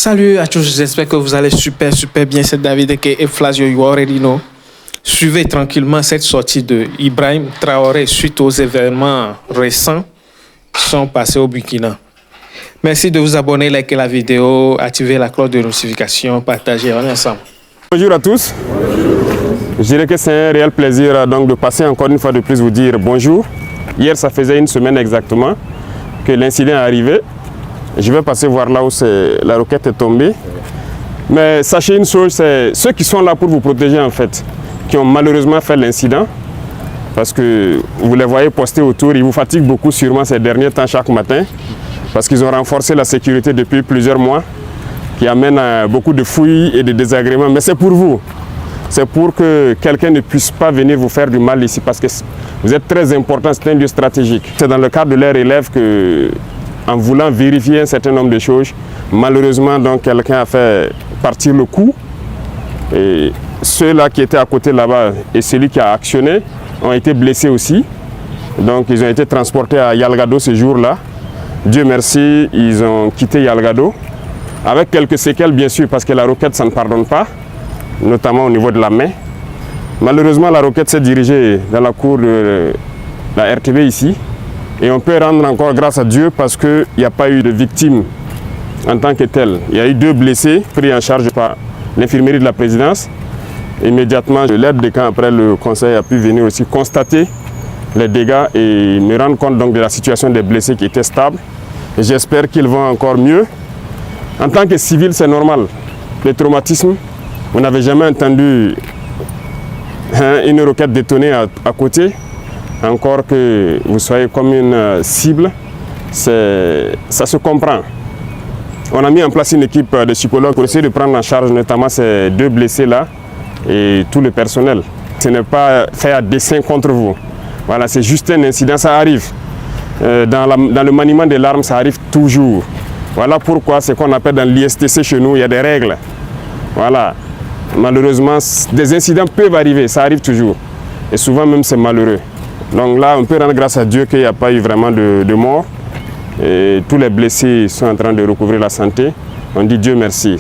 Salut à tous, j'espère que vous allez super bien. C'est David et Flavio, you already know. Suivez tranquillement cette sortie de Ibrahim Traoré suite aux événements récents qui sont passés au Burkina. Merci de vous abonner, liker la vidéo, activer la cloche de notification, partager, on est ensemble. Bonjour à tous. Je dirais que c'est un réel plaisir donc, de passer encore une fois de plus vous dire bonjour. Hier, ça faisait une semaine exactement que l'incident est arrivé. Je vais passer voir là où la roquette est tombée. Mais sachez une chose, c'est ceux qui sont là pour vous protéger en fait, qui ont malheureusement fait l'incident. Parce que vous les voyez poster autour, ils vous fatiguent beaucoup sûrement ces derniers temps chaque matin. Parce qu'ils ont renforcé la sécurité depuis plusieurs mois, qui amène à beaucoup de fouilles et de désagréments. Mais c'est pour vous. C'est pour que quelqu'un ne puisse pas venir vous faire du mal ici, parce que vous êtes très important, c'est un lieu stratégique. C'est dans le cadre de leur élève que, en voulant vérifier un certain nombre de choses, malheureusement, donc, quelqu'un a fait partir le coup. Et ceux-là qui étaient à côté là-bas et celui qui a actionné ont été blessés aussi. Donc ils ont été transportés à Yalgado ce jour-là. Dieu merci, ils ont quitté Yalgado. Avec quelques séquelles bien sûr, parce que la roquette ça ne pardonne pas, notamment au niveau de la main. Malheureusement la roquette s'est dirigée dans la cour de la RTB ici. Et on peut rendre encore grâce à Dieu parce qu'il n'y a pas eu de victimes en tant que telles. Il y a eu 2 blessés pris en charge par l'infirmerie de la présidence. Immédiatement, l'aide de camp après le conseil a pu venir aussi constater les dégâts et me rendre compte donc de la situation des blessés qui était stable. Et j'espère qu'ils vont encore mieux. En tant que civil, c'est normal. Le traumatisme, on n'avait jamais entendu une roquette détonner à côté. Encore que vous soyez comme une cible, ça se comprend. On a mis en place une équipe de psychologues pour essayer de prendre en charge notamment ces 2 blessés-là et tout le personnel. Ce n'est pas fait à dessein contre vous. Voilà, c'est juste un incident, ça arrive. Dans le maniement des l'arme, ça arrive toujours. Voilà pourquoi ce qu'on appelle dans l'ISTC chez nous, il y a des règles. Voilà. Malheureusement, des incidents peuvent arriver, ça arrive toujours. Et souvent même c'est malheureux. Donc là, on peut rendre grâce à Dieu qu'il n'y a pas eu vraiment de mort. Et tous les blessés sont en train de recouvrir la santé. On dit Dieu merci.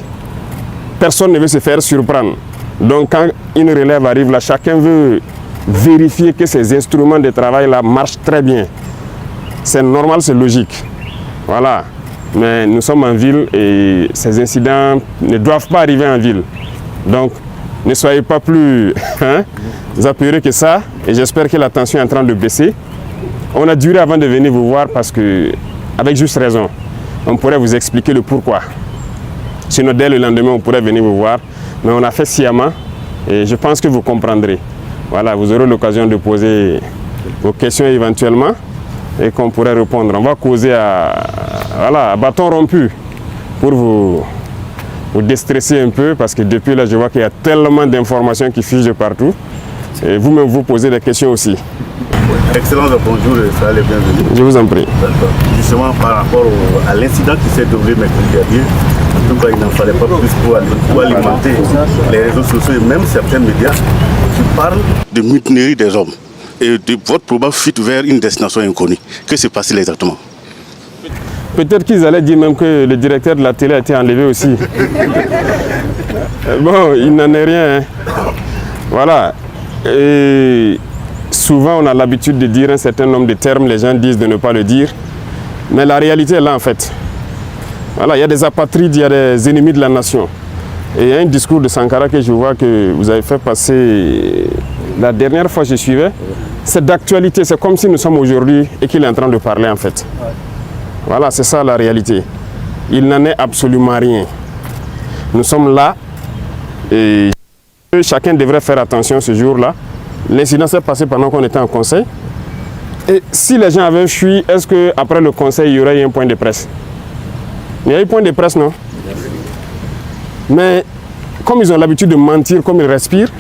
Personne ne veut se faire surprendre. Donc quand une relève arrive là, chacun veut vérifier que ces instruments de travail là marchent très bien. C'est normal, c'est logique. Voilà. Mais nous sommes en ville et ces incidents ne doivent pas arriver en ville. Donc ne soyez pas plus apeurés que ça. Et j'espère que la tension est en train de baisser. On a duré avant de venir vous voir parce que, avec juste raison, on pourrait vous expliquer le pourquoi. Sinon, dès le lendemain, on pourrait venir vous voir. Mais on a fait sciemment et je pense que vous comprendrez. Voilà, vous aurez l'occasion de poser vos questions éventuellement et qu'on pourrait répondre. On va causer à bâton rompu pour vous déstresser un peu parce que depuis là, je vois qu'il y a tellement d'informations qui fusent de partout. Et vous-même, vous posez des questions aussi. Excellence, bonjour, ça allez bienvenue. Je vous en prie. Justement, par rapport à l'incident qui s'est déroulé mercredi dernier, en tout cas, il n'en fallait pas plus pour alimenter les réseaux sociaux et même certains médias qui parlent de mutinerie des hommes et de votre probable fuite vers une destination inconnue. Que s'est passé exactement? Peut-être qu'ils allaient dire même que le directeur de la télé a été enlevé aussi. Bon, il n'en est rien. Hein. Voilà. Et souvent, on a l'habitude de dire un certain nombre de termes, les gens disent de ne pas le dire. Mais la réalité est là, en fait. Voilà, il y a des apatrides, il y a des ennemis de la nation. Et il y a un discours de Sankara que je vois que vous avez fait passer la dernière fois que je suivais. C'est d'actualité, c'est comme si nous sommes aujourd'hui et qu'il est en train de parler, en fait. Voilà, c'est ça la réalité. Il n'en est absolument rien. Nous sommes là et chacun devrait faire attention ce jour-là. L'incident s'est passé pendant qu'on était en conseil. Et si les gens avaient fui, est-ce qu'après le conseil, il y aurait eu un point de presse? Il y a eu un point de presse, non? Mais comme ils ont l'habitude de mentir, comme ils respirent,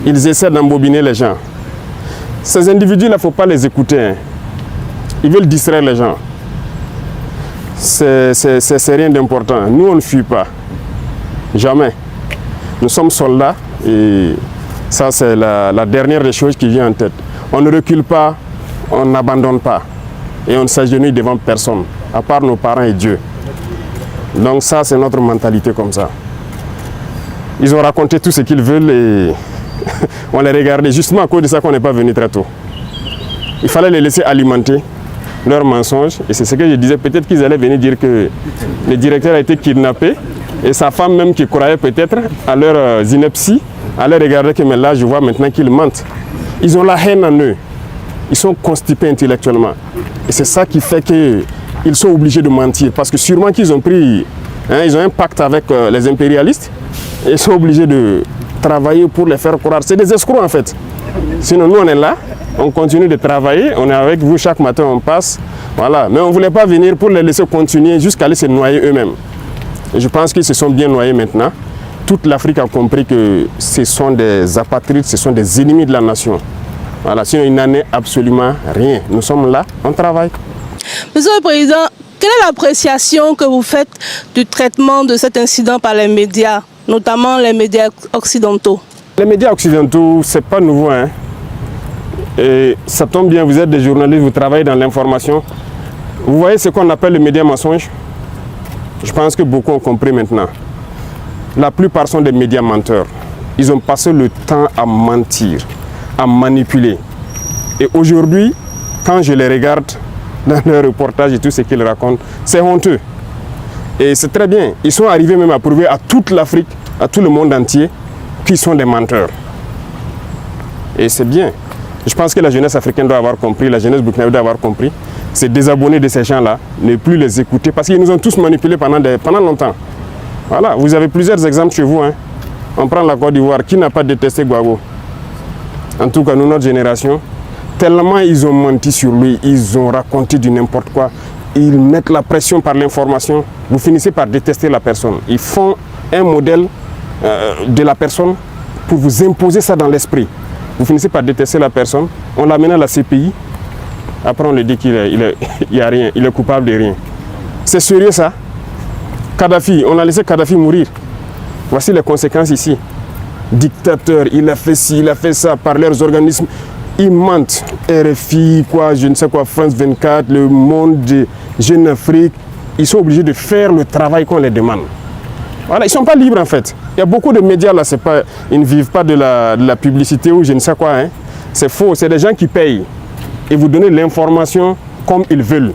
ils essaient d'embobiner les gens. Ces individus-là, il ne faut pas les écouter. Hein. Ils veulent distraire les gens. C'est rien d'important. Nous, on ne fuit pas. Jamais. Nous sommes soldats et ça, c'est la dernière des choses qui vient en tête. On ne recule pas, on n'abandonne pas et on ne s'agenouille devant personne, à part nos parents et Dieu. Donc ça, c'est notre mentalité comme ça. Ils ont raconté tout ce qu'ils veulent et on les regardait. Justement à cause de ça qu'on n'est pas venu très tôt. Il fallait les laisser alimenter leurs mensonges. Et c'est ce que je disais, peut-être qu'ils allaient venir dire que le directeur a été kidnappé. Et sa femme même qui croyait peut-être à leur ineptie, allait regarder que mais là je vois maintenant qu'ils mentent. Ils ont la haine en eux. Ils sont constipés intellectuellement. Et c'est ça qui fait qu'ils sont obligés de mentir. Parce que sûrement qu'ils ont pris, ils ont un pacte avec les impérialistes. Et ils sont obligés de travailler pour les faire croire. C'est des escrocs en fait. Sinon nous on est là, on continue de travailler, on est avec vous chaque matin, on passe. Voilà. Mais on ne voulait pas venir pour les laisser continuer jusqu'à aller se noyer eux-mêmes. Et je pense qu'ils se sont bien noyés maintenant. Toute l'Afrique a compris que ce sont des apatrides, ce sont des ennemis de la nation. Voilà, sinon il n'en est absolument rien. Nous sommes là, on travaille. Monsieur le Président, quelle est l'appréciation que vous faites du traitement de cet incident par les médias, notamment les médias occidentaux? Les médias occidentaux, ce n'est pas nouveau. Et ça tombe bien, vous êtes des journalistes, vous travaillez dans l'information. Vous voyez ce qu'on appelle le média mensonge? Je pense que beaucoup ont compris maintenant. La plupart sont des médias menteurs. Ils ont passé le temps à mentir, à manipuler. Et aujourd'hui, quand je les regarde dans leurs reportages et tout ce qu'ils racontent, c'est honteux. Et c'est très bien. Ils sont arrivés même à prouver à toute l'Afrique, à tout le monde entier, qu'ils sont des menteurs. Et c'est bien. Je pense que la jeunesse africaine doit avoir compris, la jeunesse burkinabé doit avoir compris. C'est désabonner de ces gens-là, ne plus les écouter, parce qu'ils nous ont tous manipulés pendant longtemps. Voilà, vous avez plusieurs exemples chez vous. On prend la Côte d'Ivoire, qui n'a pas détesté Gbagbo? En tout cas, nous, notre génération, tellement ils ont menti sur lui, ils ont raconté du n'importe quoi, ils mettent la pression par l'information, vous finissez par détester la personne. Ils font un modèle de la personne pour vous imposer ça dans l'esprit. Vous finissez par détester la personne, on l'amène à la CPI, après on lui dit qu'il n'y a rien, il est coupable de rien. C'est sérieux ça? Kadhafi, on a laissé Kadhafi mourir. Voici les conséquences ici. Dictateur, il a fait ci, il a fait ça par leurs organismes. Ils mentent. RFI, quoi, je ne sais quoi, France 24, Le Monde, Jeune Afrique. Ils sont obligés de faire le travail qu'on les demande. Voilà, ils ne sont pas libres en fait. Il y a beaucoup de médias là, ils ne vivent pas de la publicité ou je ne sais quoi. C'est faux, c'est des gens qui payent. Et vous donnez l'information comme ils veulent.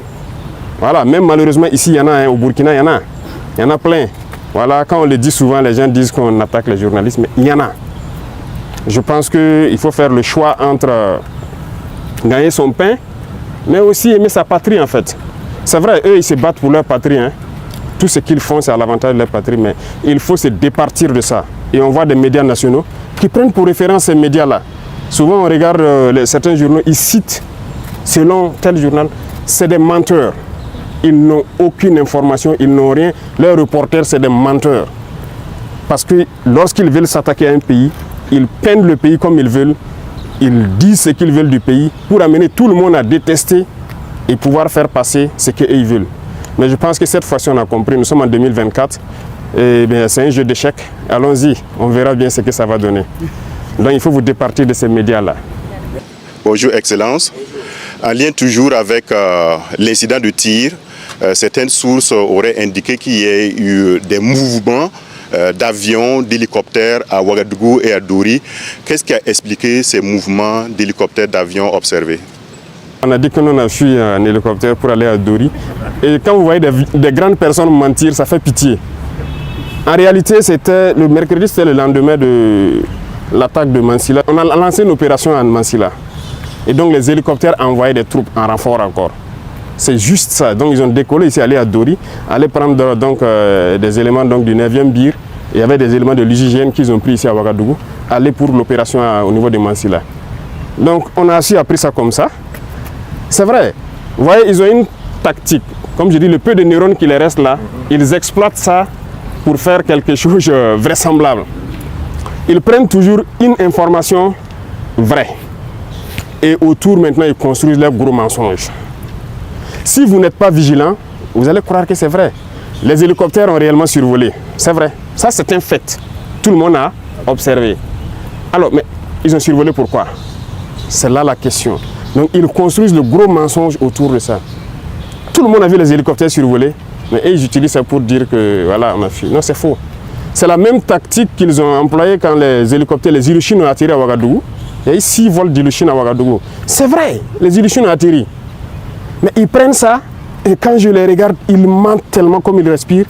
Voilà, même malheureusement ici, il y en a, au Burkina, il y en a plein. Voilà, quand on le dit souvent, les gens disent qu'on attaque les journalistes, mais il y en a. Je pense qu'il faut faire le choix entre gagner son pain, mais aussi aimer sa patrie en fait. C'est vrai, eux, ils se battent pour leur patrie. Tout ce qu'ils font, c'est à l'avantage de leur patrie, mais il faut se départir de ça. Et on voit des médias nationaux qui prennent pour référence ces médias-là. Souvent, on regarde certains journaux, ils citent, selon tel journal, c'est des menteurs. Ils n'ont aucune information, ils n'ont rien. Leurs reporters, c'est des menteurs. Parce que lorsqu'ils veulent s'attaquer à un pays, ils peignent le pays comme ils veulent. Ils disent ce qu'ils veulent du pays pour amener tout le monde à détester et pouvoir faire passer ce qu'ils veulent. Mais je pense que cette fois-ci, on a compris. Nous sommes en 2024. Et bien, c'est un jeu d'échecs. Allons-y, on verra bien ce que ça va donner. Donc, il faut vous départir de ces médias-là. Bonjour, Excellence. En lien toujours avec l'incident de tir, certaines sources auraient indiqué qu'il y ait eu des mouvements d'avions, d'hélicoptères à Ouagadougou et à Dori. Qu'est-ce qui a expliqué ces mouvements d'hélicoptères, d'avions observés? On a dit que nous on a fui en hélicoptère pour aller à Dori. Et quand vous voyez des grandes personnes mentir, ça fait pitié. En réalité, c'était le mercredi, c'était le lendemain de l'attaque de Mansilla. On a lancé une opération à Mansilla. Et donc les hélicoptères envoyaient des troupes en renfort encore. C'est juste ça. Donc ils ont décollé ici, aller à Dori, aller prendre donc, des éléments donc, du 9e BIR. Il y avait des éléments de l'IGGN qu'ils ont pris ici à Ouagadougou, aller pour l'opération au niveau de Mansilla. Donc on a aussi appris ça comme ça. C'est vrai. Vous voyez, ils ont une tactique. Comme je dis, le peu de neurones qui les restent là, ils exploitent ça pour faire quelque chose de vraisemblable. Ils prennent toujours une information vraie. Et autour, maintenant, ils construisent leurs gros mensonges. Si vous n'êtes pas vigilant, vous allez croire que c'est vrai. Les hélicoptères ont réellement survolé. C'est vrai. Ça, c'est un fait. Tout le monde a observé. Alors, mais ils ont survolé pourquoi? C'est là la question. Donc, ils construisent le gros mensonge autour de ça. Tout le monde a vu les hélicoptères survoler. Mais ils utilisent ça pour dire que voilà, on a fui. Non, c'est faux. C'est la même tactique qu'ils ont employée quand les hélicoptères, les Ilyushin ont atterri à Ouagadougou. Il y a eu 6 vols d'Ilyushin à Ouagadougou. C'est vrai, les Ilyushin ont atterri. Mais ils prennent ça et quand je les regarde, ils mentent tellement comme ils respirent.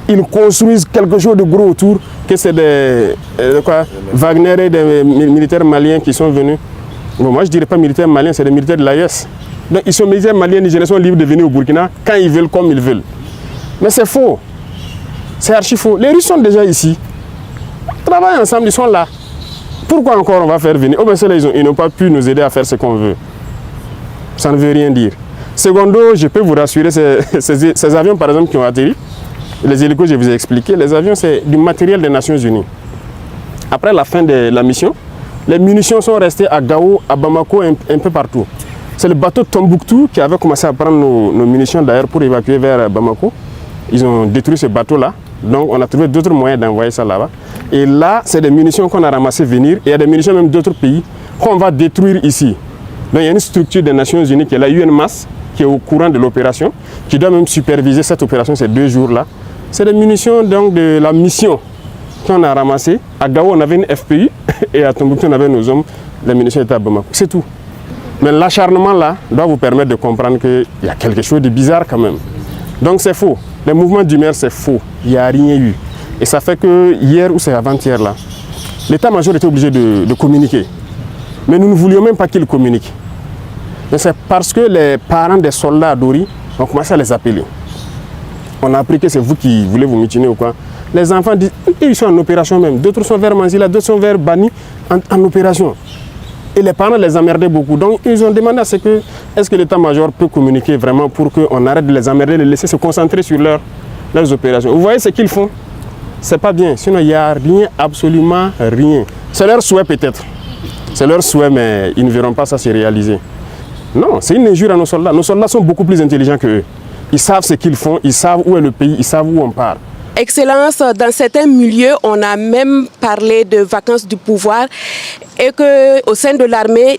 Ils construisent quelque chose de gros autour, que c'est des Wagner et des militaires maliens qui sont venus. Bon, moi je ne dirais pas militaires maliens, c'est des militaires de l'AES. Donc ils sont militaires maliens, les générations libres de venir au Burkina quand ils veulent, comme ils veulent. Mais c'est faux. C'est archi faux. Les Russes sont déjà ici. Ils travaillent ensemble, ils sont là. Pourquoi encore on va faire venir? Oh ben ceux-là, ils n'ont pas pu nous aider à faire ce qu'on veut. Ça ne veut rien dire. Secondo, je peux vous rassurer, ces avions par exemple qui ont atterri, les hélicos, je vous ai expliqué, les avions c'est du matériel des Nations Unies. Après la fin de la mission, les munitions sont restées à Gao, à Bamako, un peu partout. C'est le bateau Tombouctou qui avait commencé à prendre nos munitions d'ailleurs pour évacuer vers Bamako. Ils ont détruit ce bateau-là, donc on a trouvé d'autres moyens d'envoyer ça là-bas. Et là, c'est des munitions qu'on a ramassées venir, et il y a des munitions même d'autres pays qu'on va détruire ici. Donc il y a une structure des Nations Unies qui est la UNMAS, qui est au courant de l'opération, qui doit même superviser cette opération ces 2 jours-là. C'est des munitions donc, de la mission qu'on a ramassées. À Gao, on avait une FPU et à Tombouctou, on avait nos hommes. Les munitions étaient à Bamako. C'est tout. Mais l'acharnement là doit vous permettre de comprendre qu'il y a quelque chose de bizarre quand même. Donc c'est faux. Les mouvements d'humeur, c'est faux. Il n'y a rien eu. Et ça fait que hier ou c'est avant-hier là, l'état-major était obligé de communiquer. Mais nous ne voulions même pas qu'il communique. Mais c'est parce que les parents des soldats à Dori ont commencé à les appeler. On a appris que c'est vous qui voulez vous mutiner ou quoi. Les enfants disent, ils sont en opération même. D'autres sont vers Manzila, d'autres sont vers Bani en opération. Et les parents les emmerdaient beaucoup. Donc ils ont demandé à ce que, est-ce que l'état-major peut communiquer vraiment pour qu'on arrête de les emmerder, de les laisser se concentrer sur leurs opérations. Vous voyez ce qu'ils font? C'est pas bien. Sinon il n'y a rien, absolument rien. C'est leur souhait peut-être. C'est leur souhait, mais ils ne verront pas ça se réaliser. Non, c'est une injure à nos soldats. Nos soldats sont beaucoup plus intelligents qu'eux. Ils savent ce qu'ils font, ils savent où est le pays, ils savent où on part. Excellence, dans certains milieux, on a même parlé de vacances du pouvoir et qu'au sein de l'armée,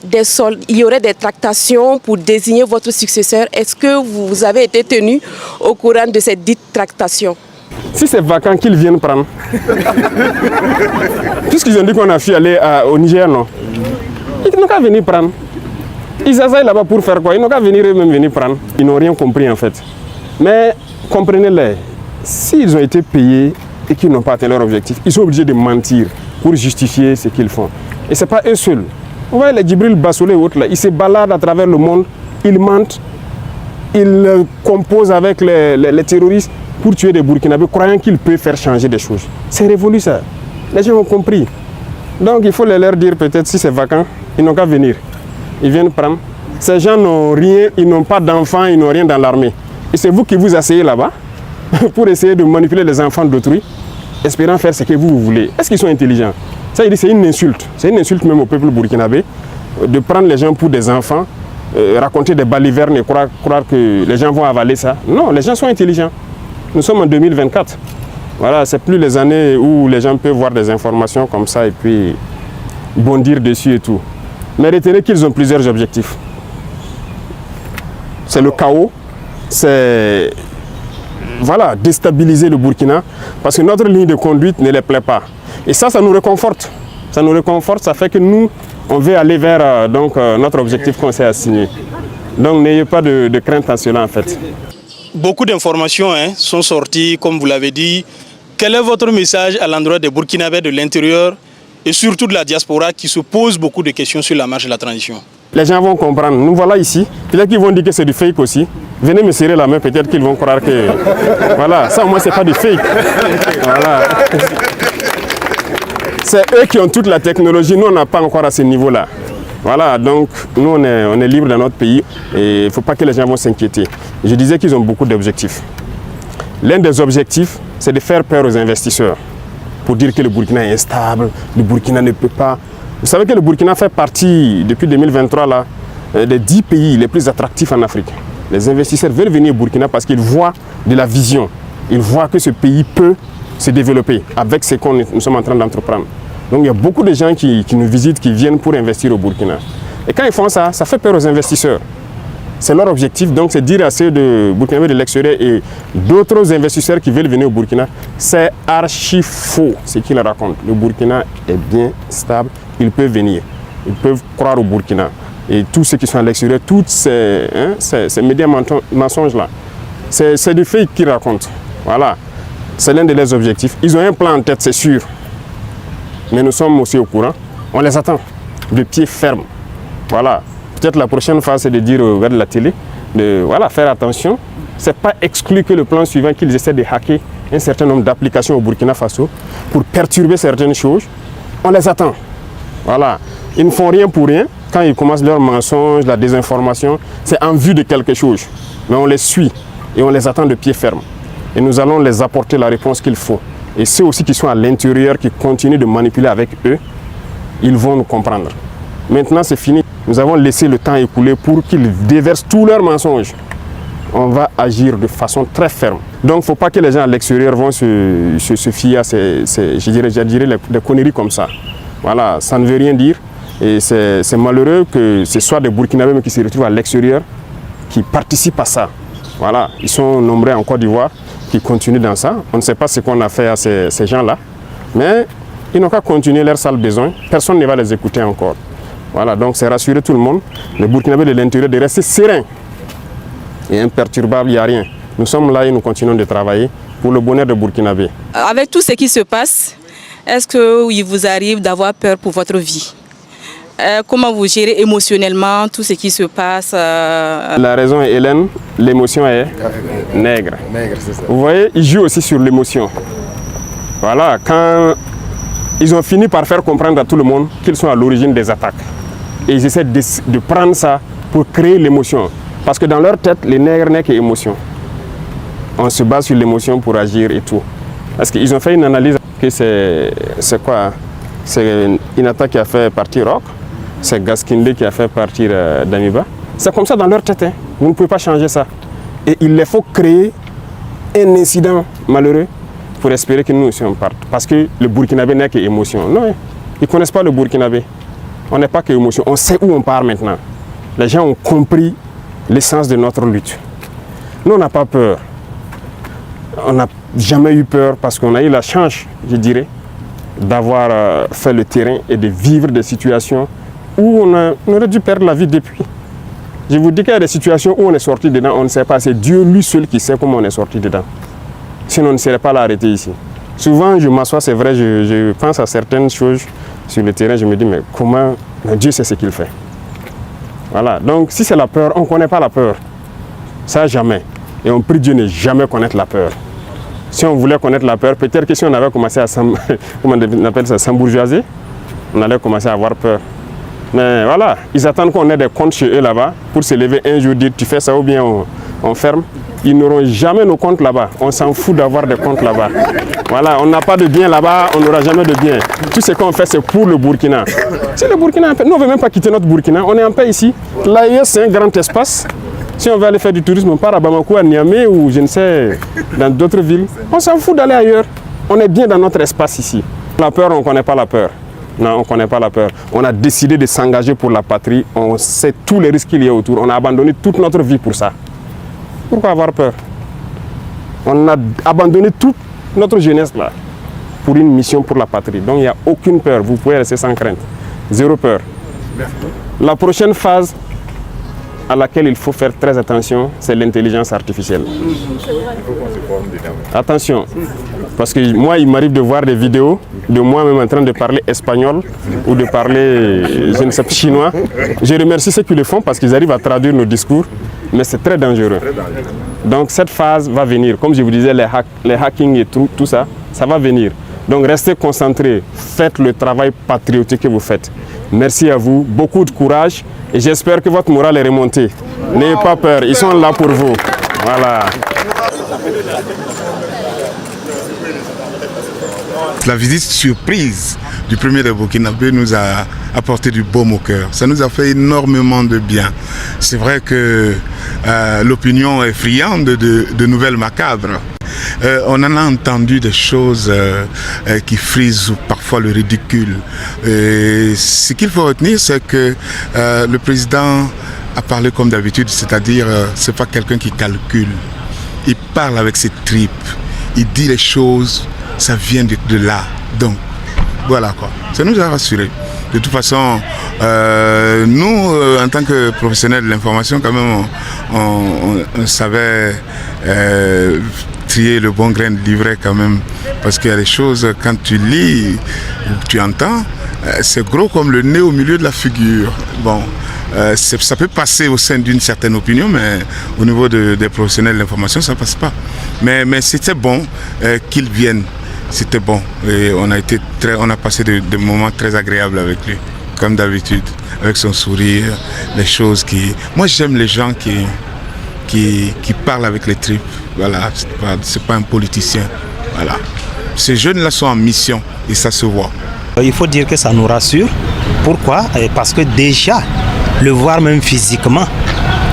il y aurait des tractations pour désigner votre successeur. Est-ce que vous avez été tenu au courant de cette dite tractation? Si c'est vacant, qu'ils viennent prendre. Puisqu'ils ont dit qu'on a fui aller au Niger, non? Ils n'ont qu'à venir prendre. Ils assaillent là-bas pour faire quoi? Ils n'ont qu'à venir eux-mêmes venir prendre. Ils n'ont rien compris en fait. Mais comprenez-les, s'ils ont été payés et qu'ils n'ont pas atteint leur objectif, ils sont obligés de mentir pour justifier ce qu'ils font. Et ce n'est pas eux seuls. Vous voyez les Djibril Bassolé et autres là, ils se baladent à travers le monde, ils mentent, ils composent avec les terroristes pour tuer des Burkinabés, croyant qu'ils peuvent faire changer des choses. C'est révolu ça. Les gens ont compris. Donc il faut leur dire peut-être si c'est vacant, ils n'ont qu'à venir. Ils viennent prendre. Ces gens n'ont rien, ils n'ont pas d'enfants, ils n'ont rien dans l'armée. Et c'est vous qui vous asseyez là-bas pour essayer de manipuler les enfants d'autrui, espérant faire ce que vous voulez. Est-ce qu'ils sont intelligents? Ça, il dit c'est une insulte. C'est une insulte même au peuple burkinabé de prendre les gens pour des enfants, raconter des balivernes et croire que les gens vont avaler ça. Non, les gens sont intelligents. Nous sommes en 2024. Voilà, c'est plus les années où les gens peuvent voir des informations comme ça et puis bondir dessus et tout. Mais retenez qu'ils ont plusieurs objectifs. C'est le chaos, c'est voilà, déstabiliser le Burkina, parce que notre ligne de conduite ne les plaît pas. Et ça nous réconforte. Ça nous réconforte, ça fait que nous, on veut aller vers notre objectif qu'on s'est assigné. Donc n'ayez pas de crainte à cela en fait. Beaucoup d'informations sont sorties, comme vous l'avez dit. Quel est votre message à l'endroit des Burkinabés de l'intérieur et surtout de la diaspora qui se pose beaucoup de questions sur la marche de la transition? Les gens vont comprendre. Nous voilà ici. Peut-être qu'ils vont dire que c'est du fake aussi. Venez me serrer la main, peut-être qu'ils vont croire que... Voilà, ça au moins c'est pas du fake. Voilà. C'est eux qui ont toute la technologie. Nous, on n'a pas encore à ce niveau-là. Voilà, donc nous, on est libre dans notre pays et il ne faut pas que les gens vont s'inquiéter. Je disais qu'ils ont beaucoup d'objectifs. L'un des objectifs, c'est de faire peur aux investisseurs pour dire que le Burkina est instable, le Burkina ne peut pas... Vous savez que le Burkina fait partie, depuis 2023, là, des 10 pays les plus attractifs en Afrique. Les investisseurs veulent venir au Burkina parce qu'ils voient de la vision. Ils voient que ce pays peut se développer avec ce que nous sommes en train d'entreprendre. Donc il y a beaucoup de gens qui nous visitent, qui viennent pour investir au Burkina. Et quand ils font ça, ça fait peur aux investisseurs. C'est leur objectif. Donc c'est dire à ceux de Burkinabé de l'extérieur et d'autres investisseurs qui veulent venir au Burkina, c'est archi faux ce qu'ils racontent. Le Burkina est bien stable, ils peuvent venir, ils peuvent croire au Burkina. Et tous ceux qui sont à l'extérieur, tous ces médias mensonges-là, c'est des faits qu'ils racontent. Voilà, c'est l'un de leurs objectifs. Ils ont un plan en tête, c'est sûr. Mais nous sommes aussi au courant. On les attend de pied ferme. Voilà. Peut-être la prochaine phase, c'est de dire au gars de la télé, de faire attention. Ce n'est pas exclu que le plan suivant, qu'ils essaient de hacker un certain nombre d'applications au Burkina Faso pour perturber certaines choses. On les attend. Voilà. Ils ne font rien pour rien. Quand ils commencent leurs mensonges, la désinformation, c'est en vue de quelque chose. Mais on les suit et on les attend de pied ferme. Et nous allons les apporter la réponse qu'il faut. Et ceux aussi qui sont à l'intérieur, qui continuent de manipuler avec eux, ils vont nous comprendre. Maintenant, c'est fini. Nous avons laissé le temps écouler pour qu'ils déversent tous leurs mensonges. On va agir de façon très ferme. Donc, il ne faut pas que les gens à l'extérieur vont se fier à je dirais des conneries comme ça. Voilà, ça ne veut rien dire. Et c'est malheureux que ce soit des Burkinabés qui se retrouvent à l'extérieur, qui participent à ça. Voilà, ils sont nombreux en Côte d'Ivoire, qui continuent dans ça. On ne sait pas ce qu'on a fait à ces gens-là. Mais ils n'ont qu'à continuer leur sale besoin. Personne ne va les écouter encore. Voilà, donc c'est rassurer tout le monde, les Burkinabés de l'intérieur, de rester sereins et imperturbables, il n'y a rien. Nous sommes là et nous continuons de travailler pour le bonheur des Burkinabés. Avec tout ce qui se passe, est-ce qu'il vous arrive d'avoir peur pour votre vie? Comment vous gérez émotionnellement tout ce qui se passe? La raison est Hélène, l'émotion est nègre. C'est ça. Vous voyez, ils jouent aussi sur l'émotion. Voilà, quand ils ont fini par faire comprendre à tout le monde qu'ils sont à l'origine des attaques. Et ils essaient de prendre ça pour créer l'émotion. Parce que dans leur tête, les nègres n'est qu'émotion. On se base sur l'émotion pour agir et tout. Parce qu'ils ont fait une analyse que c'est quoi? C'est une attaque qui a fait partir Rock. C'est Gaskindé qui a fait partir Damiba. C'est comme ça dans leur tête. Hein. Vous ne pouvez pas changer ça. Et il les faut créer un incident malheureux pour espérer que nous aussi on parte. Parce que le Burkinabé n'est qu'émotion. Non, ils ne connaissent pas le Burkinabé. On n'est pas qu'émotion. On sait où on part maintenant. Les gens ont compris l'essence de notre lutte. Nous, on n'a pas peur. On n'a jamais eu peur parce qu'on a eu la chance, je dirais, d'avoir fait le terrain et de vivre des situations où on aurait dû perdre la vie depuis. Je vous dis qu'il y a des situations où on est sorti dedans, on ne sait pas. C'est Dieu lui seul qui sait comment on est sorti dedans. Sinon, on ne serait pas là arrêté ici. Souvent, je m'assois, c'est vrai, je pense à certaines choses sur le terrain, je me dis, mais comment Dieu sait ce qu'il fait. Voilà, donc si c'est la peur, on ne connaît pas la peur. Ça, jamais. Et on prie Dieu ne jamais connaître la peur. Si on voulait connaître la peur, peut-être que si on avait commencé à s'embourgeoiser, on allait commencer à avoir peur. Mais voilà, ils attendent qu'on ait des comptes chez eux là-bas pour se lever un jour, dire tu fais ça ou bien on ferme. Ils n'auront jamais nos comptes là-bas. On s'en fout d'avoir des comptes là-bas. Voilà, on n'a pas de bien là-bas, on n'aura jamais de bien. Tout ce qu'on fait, c'est pour le Burkina. C'est le Burkina en paix. Nous, on ne veut même pas quitter notre Burkina. On est en paix ici. L'AES, c'est un grand espace. Si on veut aller faire du tourisme, on part à Bamako, à Niamey ou je ne sais, dans d'autres villes. On s'en fout d'aller ailleurs. On est bien dans notre espace ici. La peur, on ne connaît pas la peur. Non, on ne connaît pas la peur. On a décidé de s'engager pour la patrie. On sait tous les risques qu'il y a autour. On a abandonné toute notre vie pour ça. Pourquoi avoir peur? On a abandonné toute notre jeunesse là pour une mission pour la patrie. Donc il n'y a aucune peur. Vous pouvez rester sans crainte. Zéro peur. La prochaine phase à laquelle il faut faire très attention, c'est l'intelligence artificielle. Attention, parce que moi, il m'arrive de voir des vidéos de moi-même en train de parler espagnol ou de parler, je ne sais pas, chinois. Je remercie ceux qui le font parce qu'ils arrivent à traduire nos discours, mais c'est très dangereux. Donc cette phase va venir. Comme je vous disais, les hacking et tout ça, ça va venir. Donc restez concentrés, faites le travail patriotique que vous faites. Merci à vous, beaucoup de courage et j'espère que votre morale est remontée. N'ayez pas peur, ils sont là pour vous. Voilà. La visite surprise du premier de Burkinabé nous a apporté du baume au cœur. Ça nous a fait énormément de bien. C'est vrai que l'opinion est friande de nouvelles macabres. On en a entendu des choses qui frisent parfois le ridicule. Ce qu'il faut retenir, c'est que le président a parlé comme d'habitude, c'est-à-dire c'est pas quelqu'un qui calcule. Il parle avec ses tripes, il dit les choses, ça vient de là. Donc voilà quoi, ça nous a rassurés. De toute façon, nous, en tant que professionnels de l'information, quand même, on savait trier le bon grain de livret quand même. Parce qu'il y a des choses, quand tu lis, tu entends, c'est gros comme le nez au milieu de la figure. Bon, ça peut passer au sein d'une certaine opinion, mais au niveau des professionnels de l'information, ça ne passe pas. Mais c'était bon qu'ils viennent. C'était bon et on a passé des moments très agréables avec lui, comme d'habitude, avec son sourire, les choses qui... Moi j'aime les gens qui parlent avec les tripes, voilà, c'est pas un politicien, voilà. Ces jeunes-là sont en mission et ça se voit. Il faut dire que ça nous rassure. Pourquoi? Parce que déjà, le voir même physiquement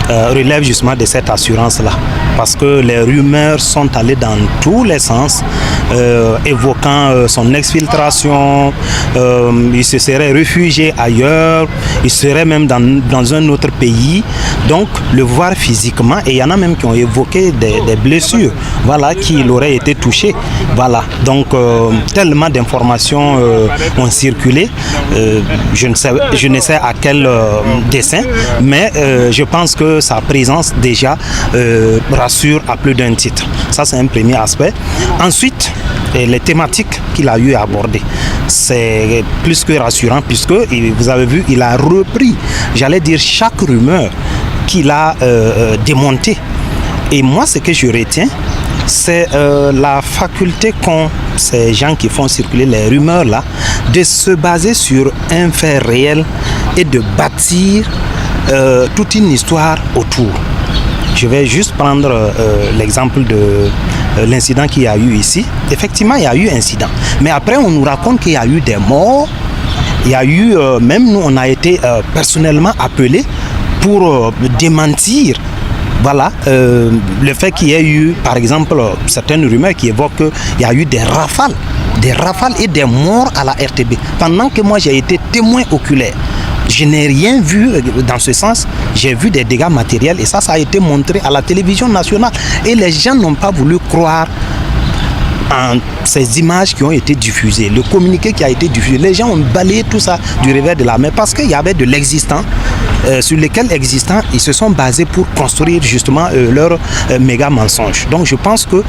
relève justement de cette assurance-là. Parce que les rumeurs sont allées dans tous les sens, évoquant son exfiltration, il se serait réfugié ailleurs, il serait même dans un autre pays. Donc le voir physiquement, et il y en a même qui ont évoqué des blessures, voilà, qu'il aurait été touché. Voilà. Donc tellement d'informations ont circulé, je ne sais à quel dessein, mais je pense que sa présence déjà rassure à plus d'un titre. Ça, c'est un premier aspect. Ensuite, les thématiques qu'il a eu à aborder, c'est plus que rassurant puisque, vous avez vu, il a repris, j'allais dire, chaque rumeur qu'il a démontée. Et moi, ce que je retiens, c'est la faculté qu'ont ces gens qui font circuler les rumeurs là, de se baser sur un fait réel et de bâtir toute une histoire autour. Je vais juste prendre l'exemple de l'incident qu'il y a eu ici. Effectivement, il y a eu incident. Mais après, on nous raconte qu'il y a eu des morts. Il y a eu, même nous, on a été personnellement appelés pour démentir. Voilà, le fait qu'il y ait eu, par exemple, certaines rumeurs qui évoquent qu'il y a eu des rafales et des morts à la RTB. Pendant que moi, j'ai été témoin oculaire. Je n'ai rien vu dans ce sens. J'ai vu des dégâts matériels et ça a été montré à la télévision nationale. Et les gens n'ont pas voulu croire en ces images qui ont été diffusées, le communiqué qui a été diffusé. Les gens ont balayé tout ça du revers de la main parce qu'il y avait de l'existant, sur lesquels existants ils se sont basés pour construire justement leur méga mensonge. Donc je pense que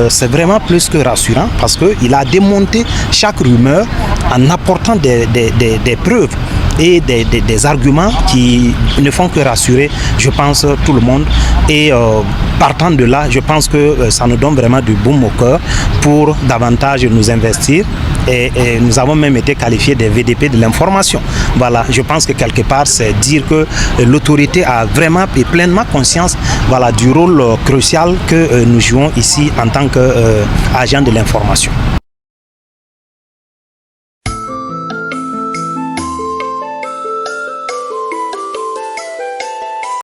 c'est vraiment plus que rassurant parce qu'il a démonté chaque rumeur en apportant des preuves et des arguments qui ne font que rassurer, je pense, tout le monde. Et partant de là, je pense que ça nous donne vraiment du baume au cœur pour davantage nous investir. Et nous avons même été qualifiés des VDP de l'information. Voilà, je pense que quelque part, c'est dire que l'autorité a vraiment et pleinement conscience, voilà, du rôle crucial que nous jouons ici en tant qu'agents de l'information.